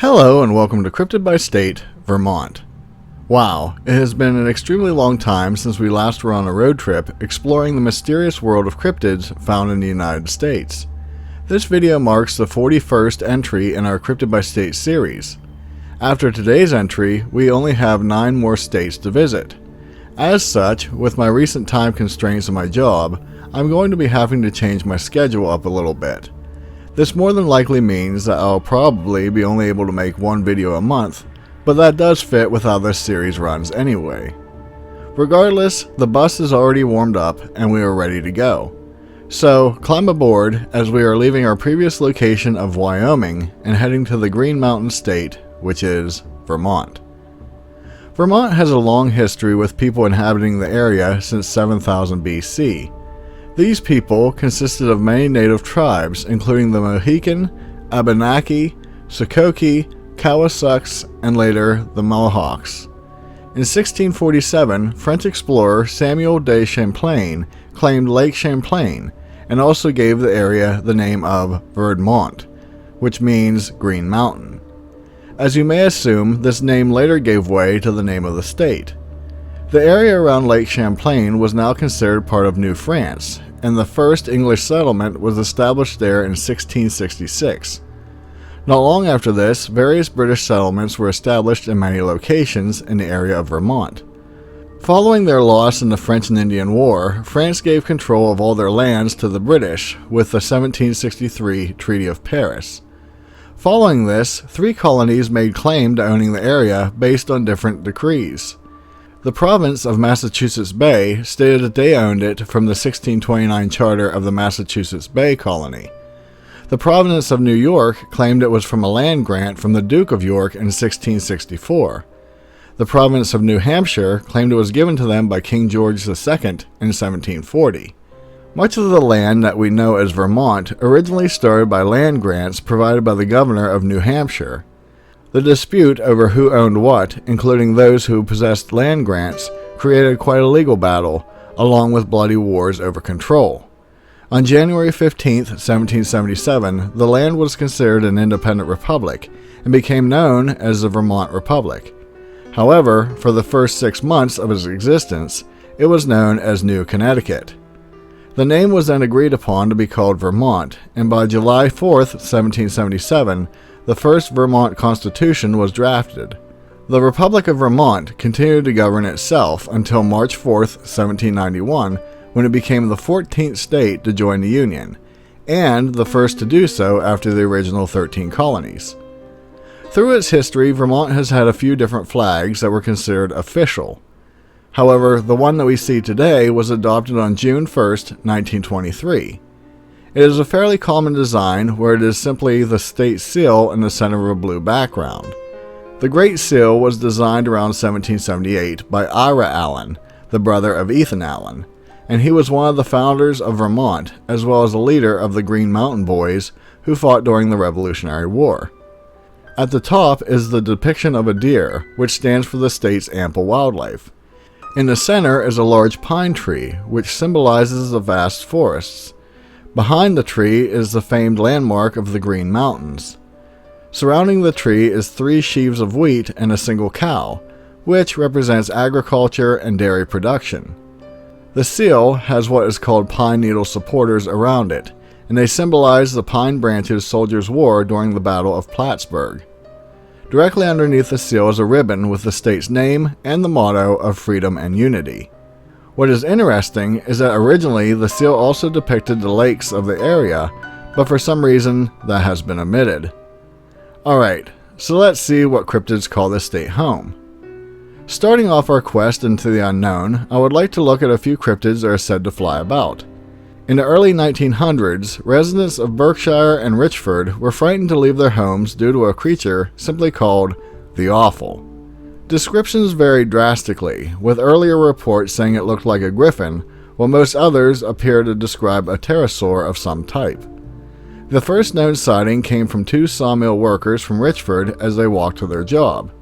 Hello and welcome to Cryptid by State, Vermont. Wow, it has been an extremely long time since we last were on a road trip exploring the mysterious world of cryptids found in the United States. This video marks the 41st entry in our Cryptid by State series. After today's entry, we only have 9 more states to visit. As such, with my recent time constraints in my job, I'm going to be having to change my schedule up a little bit. This more than likely means that I'll probably be only able to make 1 video a month, but that does fit with how this series runs anyway. Regardless, the bus is already warmed up and we are ready to go. So climb aboard as we are leaving our previous location of Wyoming and heading to the Green Mountain State, which is Vermont. Vermont has a long history with people inhabiting the area since 7000 BC. These people consisted of many native tribes, including the Mohican, Abenaki, Sokoke, Kawasuks, and later the Mohawks. In 1647, French explorer Samuel de Champlain claimed Lake Champlain and also gave the area the name of Vermont, which means Green Mountain. As you may assume, this name later gave way to the name of the state. The area around Lake Champlain was now considered part of New France, and the first English settlement was established there in 1666. Not long after this, various British settlements were established in many locations in the area of Vermont. Following their loss in the French and Indian War, France gave control of all their lands to the British with the 1763 Treaty of Paris. Following this, 3 colonies made claim to owning the area based on different decrees. The province of Massachusetts Bay stated that they owned it from the 1629 charter of the Massachusetts Bay Colony. The province of New York claimed it was from a land grant from the Duke of York in 1664. The province of New Hampshire claimed it was given to them by King George II in 1740. Much of the land that we know as Vermont originally started by land grants provided by the governor of New Hampshire. The dispute over who owned what, including those who possessed land grants, created quite a legal battle, along with bloody wars over control. On January 15, 1777, the land was considered an independent republic and became known as the Vermont Republic. However, for the first 6 months of its existence, it was known as New Connecticut. The name was then agreed upon to be called Vermont, and by July 4, 1777, the first Vermont Constitution was drafted. The Republic of Vermont continued to govern itself until March 4, 1791, when it became the 14th state to join the Union, and the first to do so after the original 13 colonies. Through its history, Vermont has had a few different flags that were considered official. However, the one that we see today was adopted on June 1, 1923. It is a fairly common design where it is simply the state seal in the center of a blue background. The Great Seal was designed around 1778 by Ira Allen, the brother of Ethan Allen, and he was one of the founders of Vermont, as well as a leader of the Green Mountain Boys who fought during the Revolutionary War. At the top is the depiction of a deer, which stands for the state's ample wildlife. In the center is a large pine tree, which symbolizes the vast forests. Behind the tree is the famed landmark of the Green Mountains. Surrounding the tree is 3 sheaves of wheat and a single cow, which represents agriculture and dairy production. The seal has what is called pine needle supporters around it, and they symbolize the pine branches soldiers wore during the Battle of Plattsburgh. Directly underneath the seal is a ribbon with the state's name and the motto of freedom and unity. What is interesting is that originally the seal also depicted the lakes of the area, but for some reason that has been omitted. Alright, so let's see what cryptids call this state home. Starting off our quest into the unknown, I would like to look at a few cryptids that are said to fly about. In the early 1900s, residents of Berkshire and Richford were frightened to leave their homes due to a creature simply called the Awful. Descriptions varied drastically, with earlier reports saying it looked like a griffin, while most others appear to describe a pterosaur of some type. The first known sighting came from 2 sawmill workers from Richford as they walked to their job.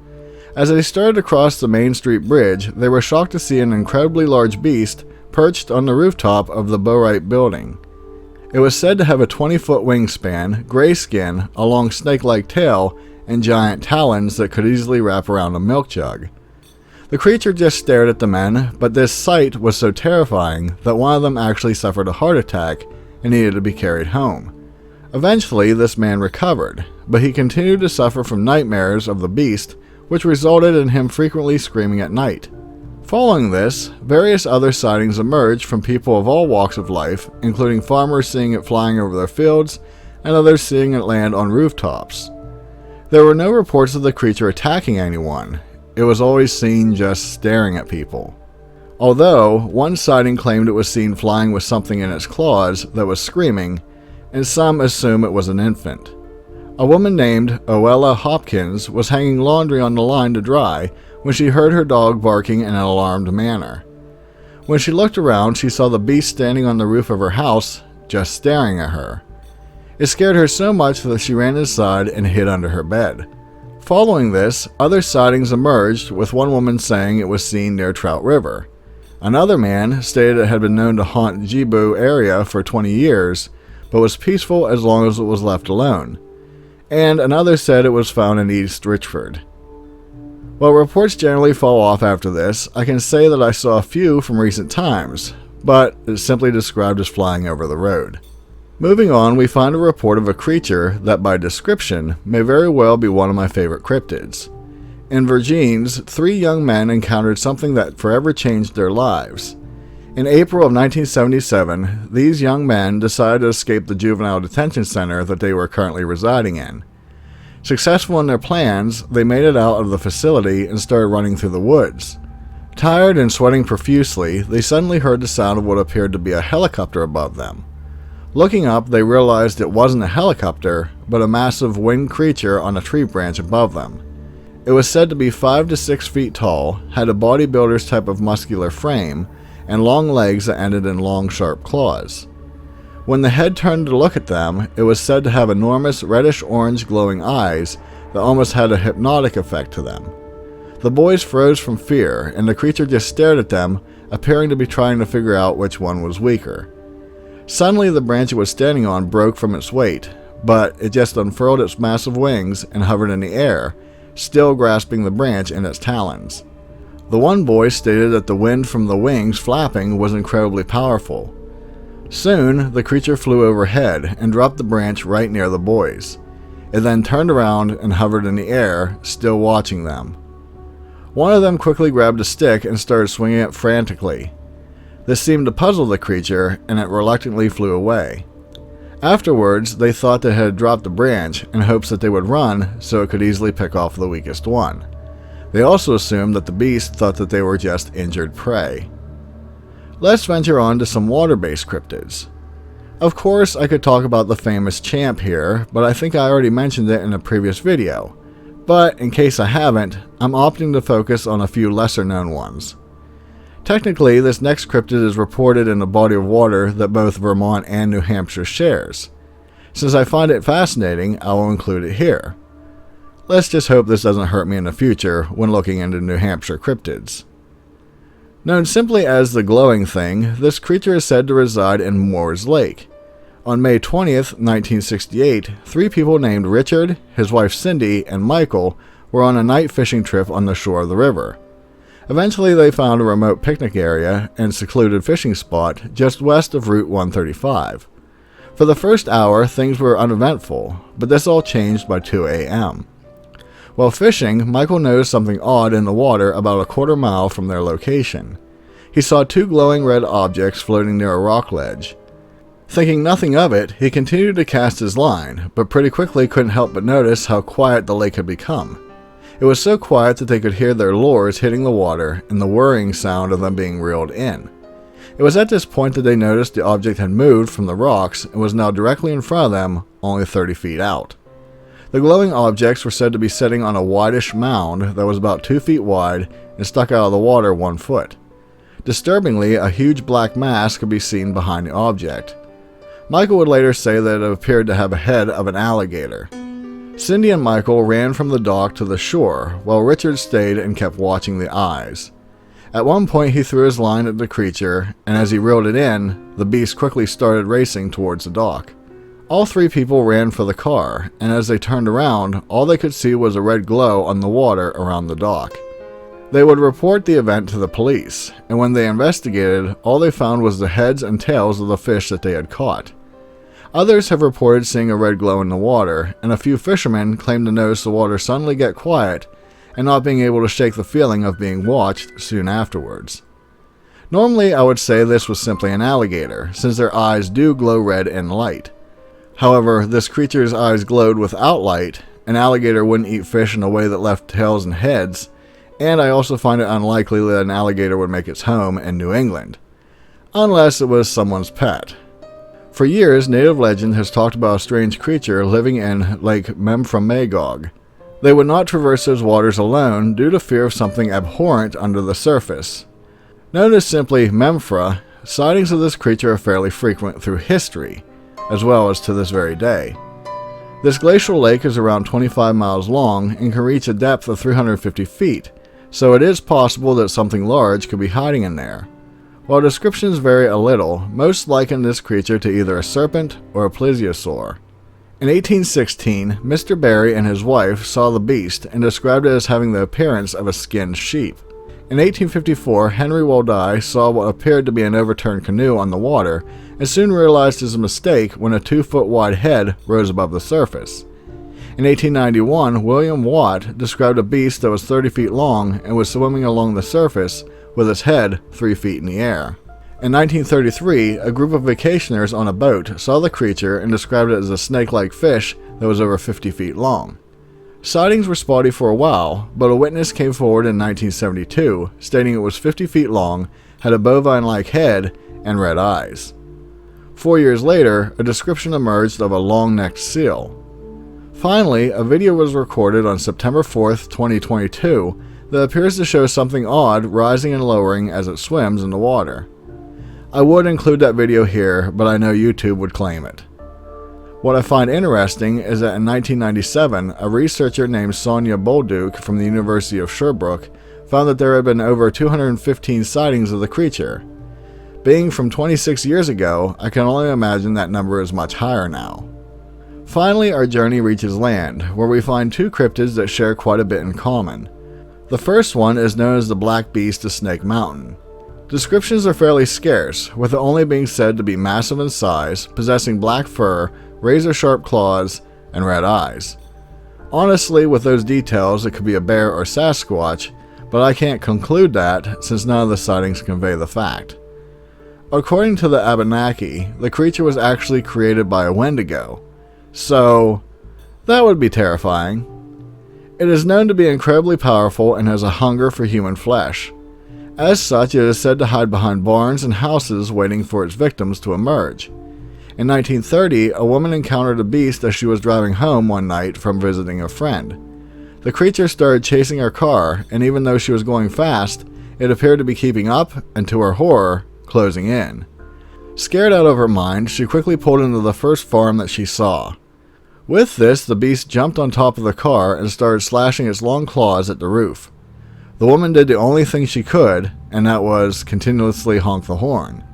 As they started to cross the Main Street Bridge, they were shocked to see an incredibly large beast perched on the rooftop of the Boatwright building. It was said to have a 20-foot wingspan, gray skin, a long snake-like tail, and giant talons that could easily wrap around a milk jug. The creature just stared at the men, but this sight was so terrifying that one of them actually suffered a heart attack and needed to be carried home. Eventually, this man recovered, but he continued to suffer from nightmares of the beast, which resulted in him frequently screaming at night. Following this, various other sightings emerged from people of all walks of life, including farmers seeing it flying over their fields and others seeing it land on rooftops. There were no reports of the creature attacking anyone. It was always seen just staring at people. Although, one sighting claimed it was seen flying with something in its claws that was screaming, and some assume it was an infant. A woman named Oella Hopkins was hanging laundry on the line to dry when she heard her dog barking in an alarmed manner. When she looked around, she saw the beast standing on the roof of her house, just staring at her. It scared her so much that she ran inside and hid under her bed. Following this, other sightings emerged, with one woman saying it was seen near Trout River. Another man stated it had been known to haunt Jibu area for 20 years, but was peaceful as long as it was left alone. And another said it was found in East Richford. While reports generally fall off after this, I can say that I saw a few from recent times, but it's simply described as flying over the road. Moving on, we find a report of a creature that by description may very well be one of my favorite cryptids. In Vergines, 3 young men encountered something that forever changed their lives. In April of 1977, these young men decided to escape the juvenile detention center that they were currently residing in. Successful in their plans, they made it out of the facility and started running through the woods. Tired and sweating profusely, they suddenly heard the sound of what appeared to be a helicopter above them. Looking up, they realized it wasn't a helicopter, but a massive winged creature on a tree branch above them. It was said to be 5 to 6 feet tall, had a bodybuilder's type of muscular frame, and long legs that ended in long, sharp claws. When the head turned to look at them, it was said to have enormous reddish-orange glowing eyes that almost had a hypnotic effect to them. The boys froze from fear, and the creature just stared at them, appearing to be trying to figure out which one was weaker. Suddenly, the branch it was standing on broke from its weight, but it just unfurled its massive wings and hovered in the air, still grasping the branch in its talons. The one boy stated that the wind from the wings flapping was incredibly powerful. Soon, the creature flew overhead and dropped the branch right near the boys. It then turned around and hovered in the air, still watching them. One of them quickly grabbed a stick and started swinging it frantically. This seemed to puzzle the creature, and it reluctantly flew away. Afterwards, they thought that it had dropped the branch in hopes that they would run so it could easily pick off the weakest one. They also assumed that the beast thought that they were just injured prey. Let's venture on to some water-based cryptids. Of course, I could talk about the famous Champ here, but I think I already mentioned it in a previous video. But in case I haven't, I'm opting to focus on a few lesser-known ones. Technically, this next cryptid is reported in a body of water that both Vermont and New Hampshire shares. Since I find it fascinating, I will include it here. Let's just hope this doesn't hurt me in the future when looking into New Hampshire cryptids. Known simply as the glowing thing, this creature is said to reside in Moore's Lake. On May 20th, 1968, 3 people named Richard, his wife Cindy, and Michael were on a night fishing trip on the shore of the river. Eventually, they found a remote picnic area and secluded fishing spot just west of Route 135. For the first hour, things were uneventful, but this all changed by 2 a.m. While fishing, Michael noticed something odd in the water about a quarter mile from their location. He saw 2 glowing red objects floating near a rock ledge. Thinking nothing of it, he continued to cast his line, but pretty quickly couldn't help but notice how quiet the lake had become. It was so quiet that they could hear their lures hitting the water and the whirring sound of them being reeled in. It was at this point that they noticed the object had moved from the rocks and was now directly in front of them, only 30 feet out. The glowing objects were said to be sitting on a whitish mound that was about 2 feet wide and stuck out of the water 1 foot. Disturbingly, a huge black mass could be seen behind the object. Michael would later say that it appeared to have a head of an alligator. Cindy and Michael ran from the dock to the shore, while Richard stayed and kept watching the eyes. At one point he threw his line at the creature, and as he reeled it in, the beast quickly started racing towards the dock. All three people ran for the car, and as they turned around, all they could see was a red glow on the water around the dock. They would report the event to the police, and when they investigated, all they found was the heads and tails of the fish that they had caught. Others have reported seeing a red glow in the water, and a few fishermen claim to notice the water suddenly get quiet and not being able to shake the feeling of being watched soon afterwards. Normally, I would say this was simply an alligator, since their eyes do glow red in light. However, this creature's eyes glowed without light. An alligator wouldn't eat fish in a way that left tails and heads, and I also find it unlikely that an alligator would make its home in New England, unless it was someone's pet. For years, native legend has talked about a strange creature living in Lake Memphremagog. They would not traverse those waters alone due to fear of something abhorrent under the surface. Known as simply Memphre, sightings of this creature are fairly frequent through history, as well as to this very day. This glacial lake is around 25 miles long and can reach a depth of 350 feet, so it is possible that something large could be hiding in there. While descriptions vary a little, most liken this creature to either a serpent or a plesiosaur. In 1816, Mr. Barry and his wife saw the beast and described it as having the appearance of a skinned sheep. In 1854, Henry Waldai saw what appeared to be an overturned canoe on the water and soon realized his mistake when a 2-foot wide head rose above the surface. In 1891, William Watt described a beast that was 30 feet long and was swimming along the surface with its head 3 feet in the air. In 1933, a group of vacationers on a boat saw the creature and described it as a snake-like fish that was over 50 feet long. Sightings were spotty for a while, but a witness came forward in 1972, stating it was 50 feet long, had a bovine-like head, and red eyes. 4 years later, a description emerged of a long-necked seal. Finally, a video was recorded on September 4th, 2022, that appears to show something odd rising and lowering as it swims in the water. I would include that video here, but I know YouTube would claim it. What I find interesting is that in 1997, a researcher named Sonia Bolduc from the University of Sherbrooke found that there had been over 215 sightings of the creature. Being from 26 years ago, I can only imagine that number is much higher now. Finally, our journey reaches land, where we find two cryptids that share quite a bit in common. The first one is known as the Black Beast of Snake Mountain. Descriptions are fairly scarce, with it only being said to be massive in size, possessing black fur, razor-sharp claws, and red eyes. Honestly, with those details, it could be a bear or Sasquatch, but I can't conclude that since none of the sightings convey the fact. According to the Abenaki, the creature was actually created by a Wendigo, so that would be terrifying. It is known to be incredibly powerful and has a hunger for human flesh. As such, it is said to hide behind barns and houses waiting for its victims to emerge. In 1930, a woman encountered a beast as she was driving home one night from visiting a friend. The creature started chasing her car, and even though she was going fast, it appeared to be keeping up and, to her horror, closing in. Scared out of her mind, she quickly pulled into the first farm that she saw. With this, the beast jumped on top of the car and started slashing its long claws at the roof. The woman did the only thing she could, and that was continuously honk the horn.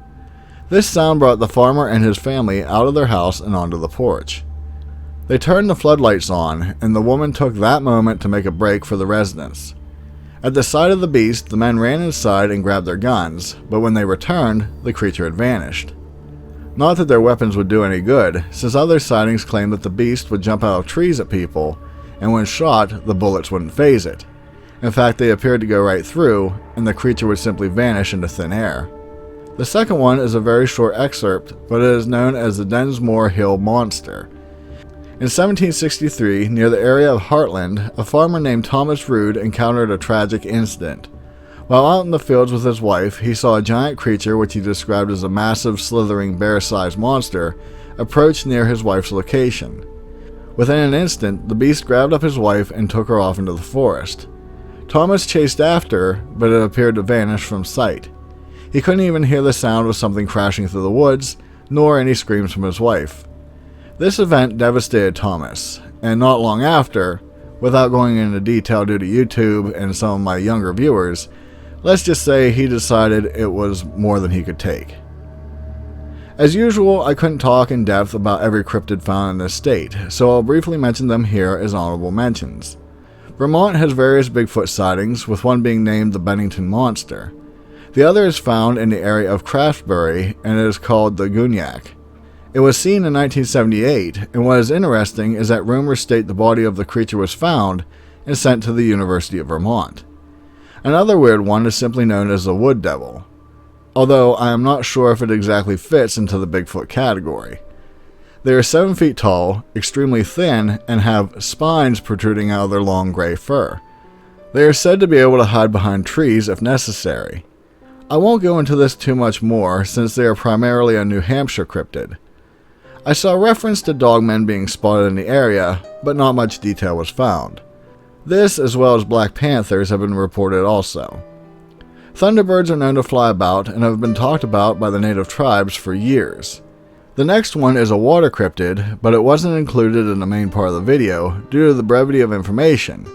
This sound brought the farmer and his family out of their house and onto the porch. They turned the floodlights on, and the woman took that moment to make a break for the residents. At the sight of the beast, the men ran inside and grabbed their guns, but when they returned, the creature had vanished. Not that their weapons would do any good, since other sightings claimed that the beast would jump out of trees at people, and when shot, the bullets wouldn't faze it. In fact, they appeared to go right through, and the creature would simply vanish into thin air. The second one is a very short excerpt, but it is known as the Densmore Hill Monster. In 1763, near the area of Hartland, a farmer named Thomas Rood encountered a tragic incident. While out in the fields with his wife, he saw a giant creature which he described as a massive, slithering, bear-sized monster approach near his wife's location. Within an instant, the beast grabbed up his wife and took her off into the forest. Thomas chased after, but it appeared to vanish from sight. He couldn't even hear the sound of something crashing through the woods, nor any screams from his wife. This event devastated Thomas, and not long after, without going into detail due to YouTube and some of my younger viewers, let's just say he decided it was more than he could take. As usual, I couldn't talk in depth about every cryptid found in this state, so I'll briefly mention them here as honorable mentions. Vermont has various Bigfoot sightings, with one being named the Bennington Monster. The other is found in the area of Craftsbury, and it is called the Gunyak. It was seen in 1978, and what is interesting is that rumors state the body of the creature was found and sent to the University of Vermont. Another weird one is simply known as the Wood Devil, although I am not sure if it exactly fits into the Bigfoot category. They are 7 feet tall, extremely thin, and have spines protruding out of their long gray fur. They are said to be able to hide behind trees if necessary. I won't go into this too much more since they are primarily a New Hampshire cryptid. I saw reference to dogmen being spotted in the area, but not much detail was found. This, as well as black panthers, have been reported also. Thunderbirds are known to fly about and have been talked about by the native tribes for years. The next one is a water cryptid, but it wasn't included in the main part of the video due to the brevity of information.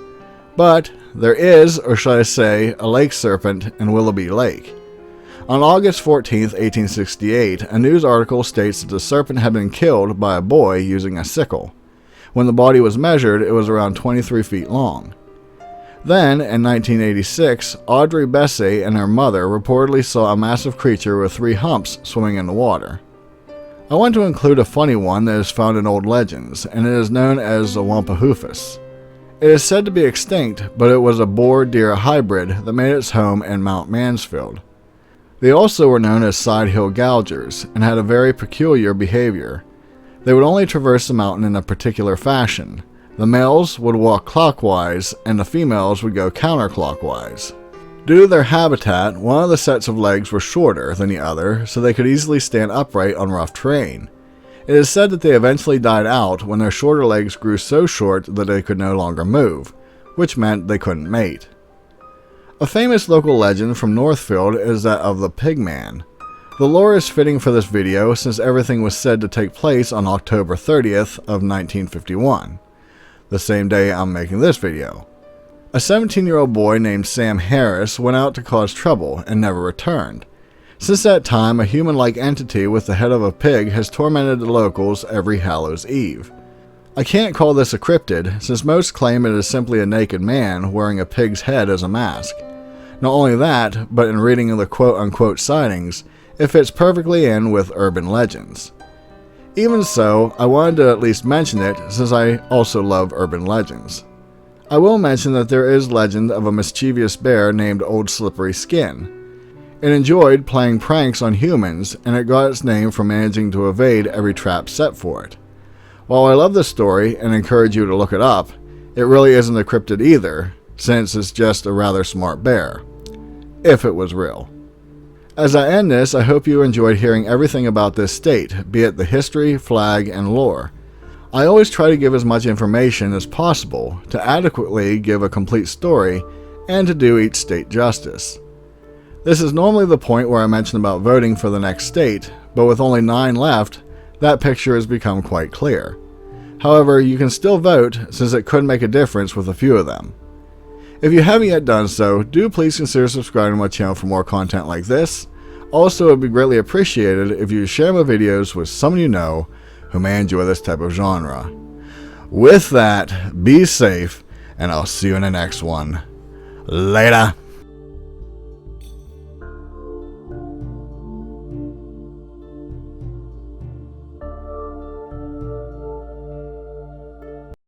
But there is, or should I say, a lake serpent in Willoughby Lake. On August 14, 1868, a news article states that the serpent had been killed by a boy using a sickle. When the body was measured, it was around 23 feet long. Then, in 1986, Audrey Bessie and her mother reportedly saw a massive creature with 3 humps swimming in the water. I want to include a funny one that is found in old legends, and it is known as the Wampahoofus. It is said to be extinct, but it was a boar-deer hybrid that made its home in Mount Mansfield. They also were known as side-hill gougers, and had a very peculiar behavior. They would only traverse the mountain in a particular fashion. The males would walk clockwise, and the females would go counterclockwise. Due to their habitat, one of the sets of legs were shorter than the other, so they could easily stand upright on rough terrain. It is said that they eventually died out when their shorter legs grew so short that they could no longer move, which meant they couldn't mate. A famous local legend from Northfield is that of the Pigman. The lore is fitting for this video since everything was said to take place on October 30th of 1951, the same day I'm making this video. A 17-year-old boy named Sam Harris went out to cause trouble and never returned. Since that time, a human-like entity with the head of a pig has tormented the locals every Hallows Eve. I can't call this a cryptid, since most claim it is simply a naked man wearing a pig's head as a mask. Not only that, but in reading the quote-unquote sightings, it fits perfectly in with urban legends. Even so, I wanted to at least mention it since I also love urban legends. I will mention that there is legend of a mischievous bear named Old Slippery Skin. It enjoyed playing pranks on humans, and it got its name for managing to evade every trap set for it. While I love this story and encourage you to look it up, it really isn't a cryptid either, since it's just a rather smart bear. If it was real. As I end this, I hope you enjoyed hearing everything about this state, be it the history, flag, and lore. I always try to give as much information as possible to adequately give a complete story and to do each state justice. This is normally the point where I mention about voting for the next state, but with only 9 left, that picture has become quite clear. However, you can still vote since it could make a difference with a few of them. If you haven't yet done so, do please consider subscribing to my channel for more content like this. Also, it would be greatly appreciated if you share my videos with someone you know who may enjoy this type of genre. With that, be safe, and I'll see you in the next one. Later!